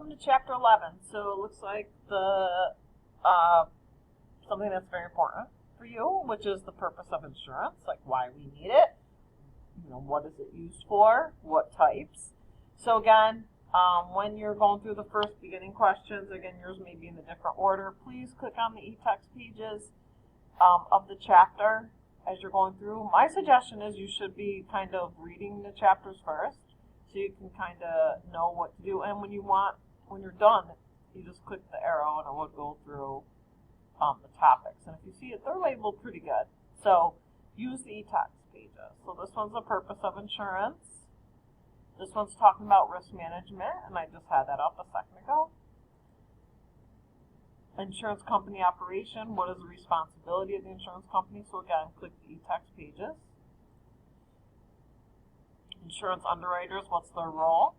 Welcome to Chapter 11. So it looks like the something that's very important for you, which is the purpose of insurance, like why we need it, what is it used for, what types. So again, when you're going through the first beginning questions, again, yours may be in a different order, please click on the e-text pages of the chapter as you're going through. My suggestion is you should be kind of reading the chapters first, so you can kind of know what to do. And when you're done, you just click the arrow and it will go through the topics. And if you see it, they're labeled pretty good. So use the e-text pages. So this one's the purpose of insurance. This one's talking about risk management, and I just had that up a second ago. Insurance company operation, what is the responsibility of the insurance company? So again, click the e-text pages. Insurance underwriters, what's their role?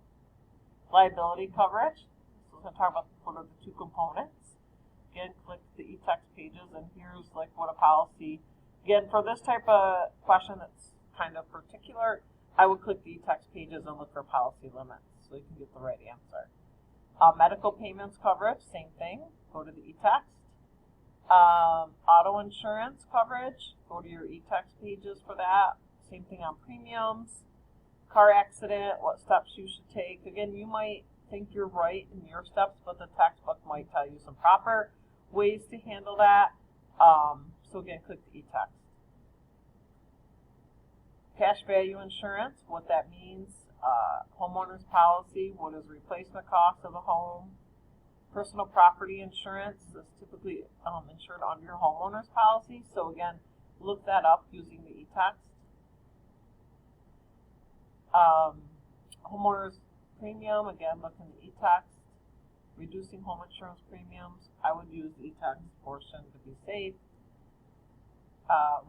Liability coverage. So we're going to talk about what are the two components. Again, click the e-text pages, and here's like what a policy. Again, for this type of question that's kind of particular, I would click the e-text pages and look for policy limits so you can get the right answer. Medical payments coverage, same thing. Go to the e-text. Auto insurance coverage, go to your e-text pages for that. Same thing on premiums. Car accident, what steps you should take. Again, you might think you're right in your steps, but the textbook might tell you some proper ways to handle that. So again, click the e-text. Cash value insurance, what that means. Homeowner's policy, what is replacement cost of a home. Personal property insurance is typically insured under your homeowner's policy. So again, look that up using the e-text. Homeowner's premium, again, look in the e-text. Reducing home insurance premiums, I would use the e-text portion to be safe.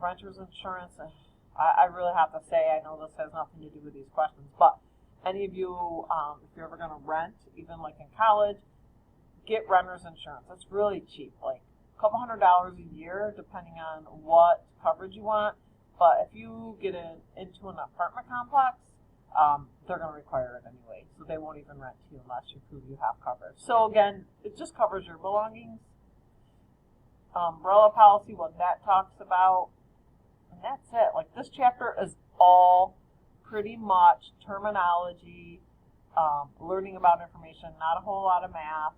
Renter's insurance, I really have to say, I know this has nothing to do with these questions, but any of you, if you're ever going to rent, even like in college, get renter's insurance. It's really cheap, like a couple $100 a year, depending on what coverage you want. But if you get into an apartment complex, they're going to require it anyway, so they won't even rent to you unless you prove you have coverage. So again, it just covers your belongings. Umbrella policy, what that talks about, and that's it. Like, this chapter is all pretty much terminology, learning about information, not a whole lot of math.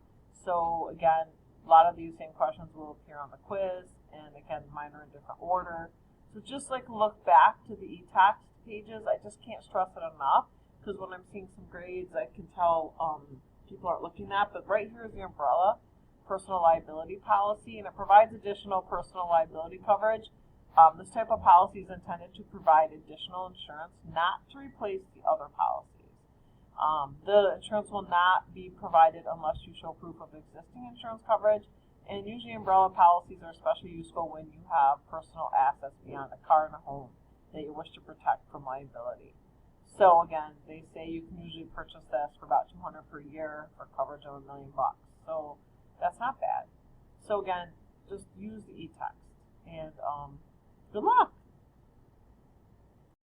So again, a lot of these same questions will appear on the quiz, and again, mine are in different order. So just like look back to the e-text pages. I just can't stress it enough, because when I'm seeing some grades, I can tell people aren't looking at. But right here is the umbrella personal liability policy, and it provides additional personal liability coverage. This type of policy is intended to provide additional insurance, not to replace the other policies. The insurance will not be provided unless you show proof of existing insurance coverage, and usually umbrella policies are especially useful when you have personal assets beyond a car and a home that you wish to protect from liability. So again, they say you can usually purchase this for about $200 per year for coverage of $1 million. So that's not bad. So again, just use the e-text, and good luck.